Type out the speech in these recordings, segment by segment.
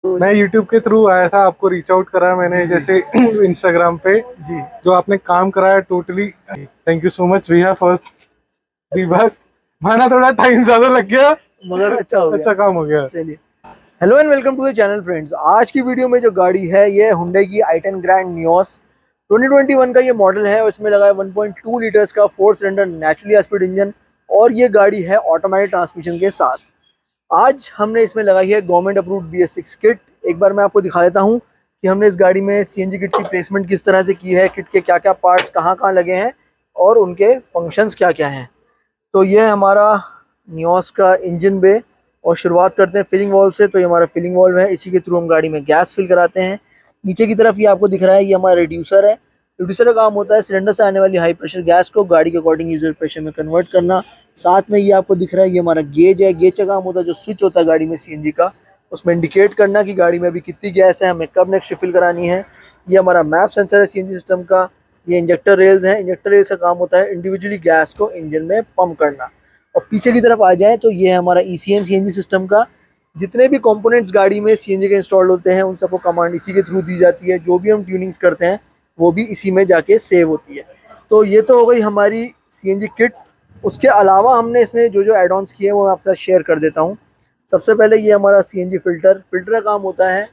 मैं YouTube के through आया था, आपको रीच आउट करा मैंने, जैसे इंस्टाग्राम पे जी। जो आपने काम कराया, totally thank you so much भैया फॉर दी वर्क। माना थोड़ा टाइम ज्यादा लग गया, मगर अच्छा हो गया। अच्छा काम हो गया। चलिए, hello and welcome to the channel friends. आज की वीडियो में जो गाड़ी है ये Hyundai की i10 ग्रैंड नियोस 2021 का ये मॉडल है और इसमें लगा है 1.2 लीटर्स का 4 सिलेंडर नेचुरली एस्पिर्ड इंजन और ये गाड़ी है ऑटोमेटिक ट्रांसमिशन के साथ। आज हमने इसमें लगाई है गवर्नमेंट अप्रूव्ड BS6 किट। एक बार मैं आपको दिखा देता हूँ कि हमने इस गाड़ी में CNG किट की प्लेसमेंट किस तरह से की है, किट के क्या क्या पार्ट्स कहाँ कहाँ लगे हैं और उनके फंक्शंस क्या क्या हैं। तो ये है हमारा नियोस का इंजन बे और शुरुआत करते हैं फिलिंग वॉल्व से। तो ये हमारा फिलिंग वॉल्व है, इसी के थ्रू हम गाड़ी में गैस फिल कराते हैं। नीचे की तरफ ये आपको दिख रहा है, ये हमारा रिड्यूसर है। रिड्यूसर का काम होता है सिलेंडर से आने वाली हाई प्रेशर गैस को गाड़ी के अकॉर्डिंग यूजर प्रेशर में कन्वर्ट करना। साथ में ये आपको दिख रहा है, ये हमारा गेज है। गेज का काम होता है, जो स्विच होता है गाड़ी में CNG का, उसमें इंडिकेट करना कि गाड़ी में अभी कितनी गैस है, हमें कब नेक्स्ट रिफिल करानी है। ये हमारा मैप सेंसर है CNG सिस्टम का। ये इंजेक्टर रेल्स हैं। इंजेक्टर रेल्स का काम होता है इंडिविजुअली गैस को इंजन में पंप करना। और पीछे की तरफ आ जाए तो ये है हमारा ECM CNG सिस्टम का। जितने भी कंपोनेंट्स गाड़ी में CNG के इंस्टॉल होते हैं उन सबको कमांड इसी के थ्रू दी जाती है। जो भी हम ट्यूनिंग्स करते हैं वो भी इसी में जाके सेव होती है। तो ये तो हो गई हमारी CNG किट। उसके अलावा हमने इसमें जो जो एड ऑन्स किए हैं वो मैं आपके साथ शेयर कर देता हूँ। सबसे पहले ये हमारा CNG फिल्टर। फिल्टर का काम होता है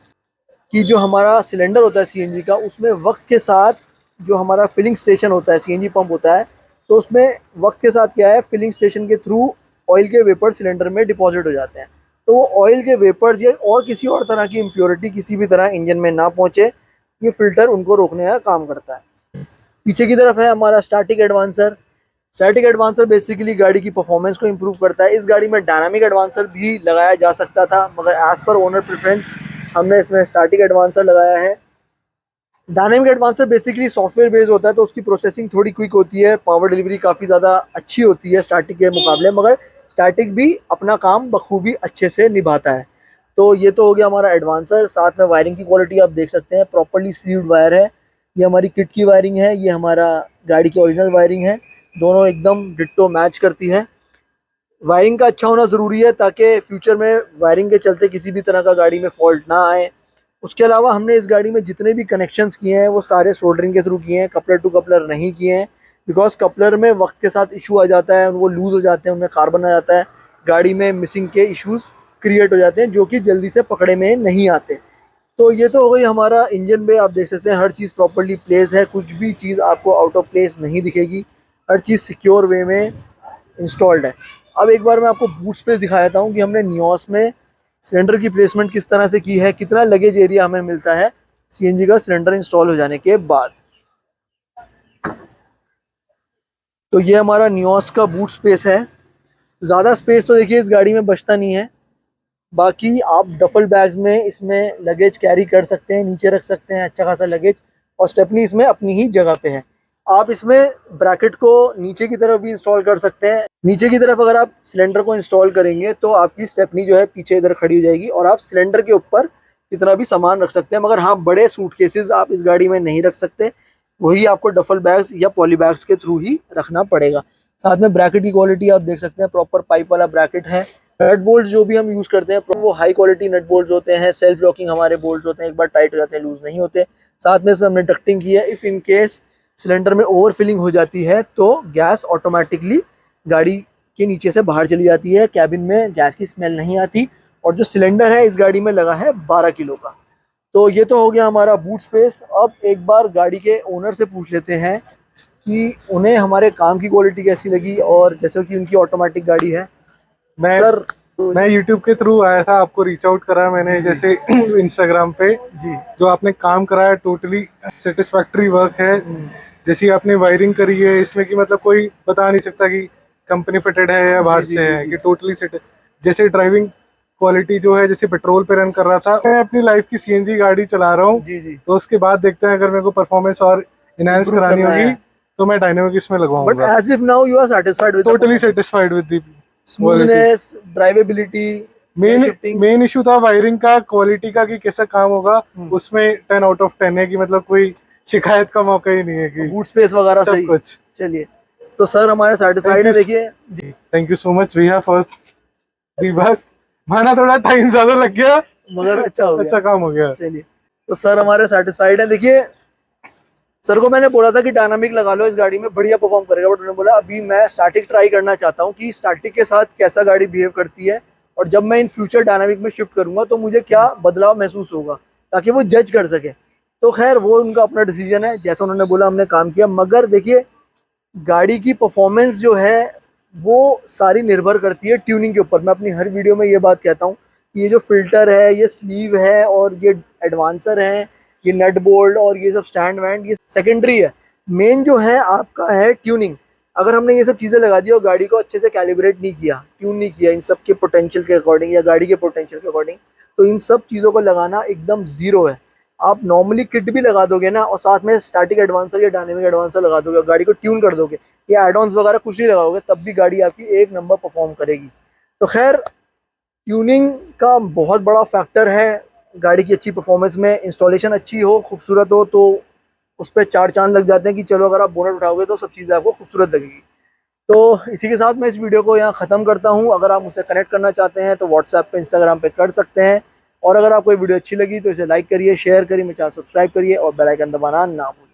कि जो हमारा सिलेंडर होता है CNG का, उसमें वक्त के साथ जो हमारा फिलिंग स्टेशन होता है, CNG पंप होता है, तो उसमें वक्त के साथ क्या है, फिलिंग स्टेशन के थ्रू ऑयल के वेपर सिलेंडर में डिपॉजिट हो जाते हैं। तो वो ऑयल के वेपर्स या और किसी और तरह की इम्प्योरिटी किसी भी तरह इंजन में ना पहुंचे, ये फिल्टर उनको रोकने का काम करता है। पीछे की तरफ है हमारा static advancer. Static advancer basically गाड़ी की परफॉर्मेंस को इम्प्रूव करता है। इस गाड़ी में डायनामिक एडवांसर भी लगाया जा सकता था, मगर एज पर ओनर प्रेफरेंस हमने इसमें स्टैटिक एडवांसर लगाया है। Dynamic advancer basically software based होता है, तो उसकी प्रोसेसिंग थोड़ी क्विक होती है, पावर डिलीवरी काफ़ी ज़्यादा अच्छी होती है स्टैटिक के मुकाबले, मगर स्टैटिक भी अपना काम बखूबी अच्छे से निभाता है। तो ये तो हो गया हमारा एडवांसर। साथ में वायरिंग की क्वालिटी आप देख सकते हैं, प्रॉपरली स्लीव्ड वायर है। ये हमारी किट की वायरिंग है, ये हमारा गाड़ी की ओरिजिनल वायरिंग है। दोनों एकदम डिट्टो मैच करती है। वायरिंग का अच्छा होना ज़रूरी है ताकि फ्यूचर में वायरिंग के चलते किसी भी तरह का गाड़ी में फॉल्ट ना आए। उसके अलावा हमने इस गाड़ी में जितने भी कनेक्शंस किए हैं वो सारे सोल्डरिंग के थ्रू किए हैं, कपलर टू कपलर नहीं किए हैं। बिकॉज कपलर में वक्त के साथ इशू आ जाता है, वो लूज़ हो जाते हैं, उनमें कार्बन आ जाता है, गाड़ी में मिसिंग के इश्यूज क्रिएट हो जाते हैं जो कि जल्दी से पकड़े में नहीं आते। तो ये तो हो गई हमारा इंजन में। आप देख सकते हैं हर चीज़ प्रॉपरली प्लेस है, कुछ भी चीज़ आपको आउट ऑफ प्लेस नहीं दिखेगी, हर चीज़ सिक्योर वे में इंस्टॉल्ड है। अब एक बार मैं आपको बूट स्पेस दिखा देता हूँ कि हमने नियोस में सिलेंडर की प्लेसमेंट किस तरह से की है, कितना लगेज एरिया हमें मिलता है CNG का सिलेंडर इंस्टॉल हो जाने के बाद। तो ये हमारा नियोस का बूट स्पेस है। ज़्यादा स्पेस तो देखिए इस गाड़ी में बचता नहीं है। बाकी आप डफल बैग्स में इसमें लगेज कैरी कर सकते हैं, नीचे रख सकते हैं अच्छा खासा लगेज। और स्टेपनी इसमें अपनी ही जगह पे है। आप इसमें ब्रैकेट को नीचे की तरफ भी इंस्टॉल कर सकते हैं। नीचे की तरफ अगर आप सिलेंडर को इंस्टॉल करेंगे तो आपकी स्टेपनी जो है पीछे इधर खड़ी हो जाएगी और आप सिलेंडर के ऊपर कितना भी सामान रख सकते हैं। मगर हाँ, बड़े सूटकेसेस आप इस गाड़ी में नहीं रख सकते, वही आपको डफल बैग्स या पॉली बैग्स के थ्रू ही रखना पड़ेगा। साथ में ब्रैकेट की क्वालिटी आप देख सकते हैं, प्रॉपर पाइप वाला ब्रैकेट है। नट बोल्ट जो भी हम यूज़ करते हैं वो हाई क्वालिटी नट बोल्ट होते हैं, सेल्फ लॉकिंग हमारे बोल्ट होते हैं, एक बार टाइट हो जाते हैं, लूज नहीं होते। साथ में इसमें हमने डक्टिंग की है, इफ़ इन केस सिलेंडर में ओवर फिलिंग हो जाती है तो गैस ऑटोमेटिकली गाड़ी के नीचे से बाहर चली जाती है, कैबिन में गैस की स्मेल नहीं आती। और जो सिलेंडर है इस गाड़ी में लगा है 12 किलो का। तो ये तो हो गया हमारा बूट स्पेस। अब एक बार गाड़ी के ओनर से पूछ लेते हैं कि उन्हें हमारे काम की क्वालिटी कैसी लगी, और जैसे कि उनकी ऑटोमेटिक गाड़ी है। मैं सर। मैं YouTube के थ्रू आया था, आपको रीच आउट करा मैंने, जी जी जैसे इंस्टाग्राम पे जी। जो आपने काम कराया, टोटली सेटिस्फैक्ट्री वर्क है। हम्म, जैसी आपने वायरिंग करी है इसमें कि मतलब कोई बता नहीं सकता कि कंपनी फिटेड है या जी बाहर जी से जी है, जी कि टोटली सेट। जैसे ड्राइविंग क्वालिटी जो है, जैसे पेट्रोल पे रन कर रहा था, मैं अपनी लाइफ की CNG गाड़ी चला रहा हूँ। जी जी। तो उसके बाद देखते हैं, अगर मेरे को परफॉर्मेंस और इनहेंस इम्प्रूव करानी करना होगी है। तो मैं डायनेमिक इसमें बट लगवाऊंगा। As if now you are satisfied with the totally performance, satisfied with the quality. Smoothness, drivability, gear main shifting. Main issue था वायरिंग का, क्वालिटी का, कि कैसा काम होगा। उसमें 10 आउट ऑफ 10 है, कि मतलब कोई शिकायत का मौका ही नहीं है, कि बूट स्पेस वगैरह सब सही। कुछ। चलिए, तो सर हमारे थैंक सेटिस्फाइड यू है देखिए जी। थैंक यू सो मच भैया फॉर दी वर्क। माना थोड़ा टाइम ज्यादा लग गया, मगर अच्छा हो गया। अच्छा काम हो गया। चलिए, तो सर हमारे सेटिस्फाइड हैं। देखिए सर को मैंने बोला था कि डायनामिक लगा लो इस गाड़ी में, बढ़िया परफॉर्म करेगा, बट उन्होंने बोला अभी मैं स्टैटिक ट्राई करना चाहता हूँ कि स्टैटिक के साथ कैसा गाड़ी बिहेव करती है, और जब मैं इन फ्यूचर डायनामिक में शिफ्ट करूंगा तो मुझे क्या बदलाव महसूस होगा, ताकि वो जज कर सके। तो खैर वो उनका अपना डिसीजन है, जैसा उन्होंने बोला हमने काम किया। मगर देखिए गाड़ी की परफॉर्मेंस जो है वो सारी निर्भर करती है ट्यूनिंग के ऊपर। मैं अपनी हर वीडियो में ये बात कहता हूँ कि ये जो फिल्टर है, ये स्लीव है और ये एडवांसर है, ये नट बोल्ट और ये सब स्टैंड वैंड, ये सेकेंडरी है। मेन जो है आपका है ट्यूनिंग। अगर हमने ये सब चीज़ें लगा दी और गाड़ी को अच्छे से कैलिब्रेट नहीं किया, ट्यून नहीं किया इन सब के पोटेंशियल के अकॉर्डिंग या गाड़ी के पोटेंशियल के अकॉर्डिंग, तो इन सब चीज़ों को लगाना एकदम ज़ीरो है। आप नॉर्मली किट भी लगा दोगे ना और साथ में स्टैटिक एडवांसर या डायनेमिक एडवांसर लगा दोगे और गाड़ी को ट्यून कर दोगे या एडवांस वगैरह कुछ नहीं लगाओगे, तब भी गाड़ी आपकी एक नंबर परफॉर्म करेगी। तो खैर ट्यूनिंग का बहुत बड़ा फैक्टर है गाड़ी की अच्छी परफॉर्मेंस में। इंस्टॉलेशन अच्छी हो, खूबसूरत हो, तो उस पर चार चांद लग जाते हैं कि चलो अगर आप बोनट उठाओगे तो सब चीज़ें आपको खूबसूरत लगेगी। तो इसी के साथ मैं इस वीडियो को यहाँ ख़त्म करता हूँ। अगर आप मुझसे कनेक्ट करना चाहते हैं तो व्हाट्सएप पे, इंस्टाग्राम पे कर सकते हैं। और अगर आपको ये वीडियो अच्छी लगी तो इसे लाइक करिए, शेयर करिए, मेरे चैनल सब्सक्राइब करिए और बेल आइकन दबाना ना भूलिए।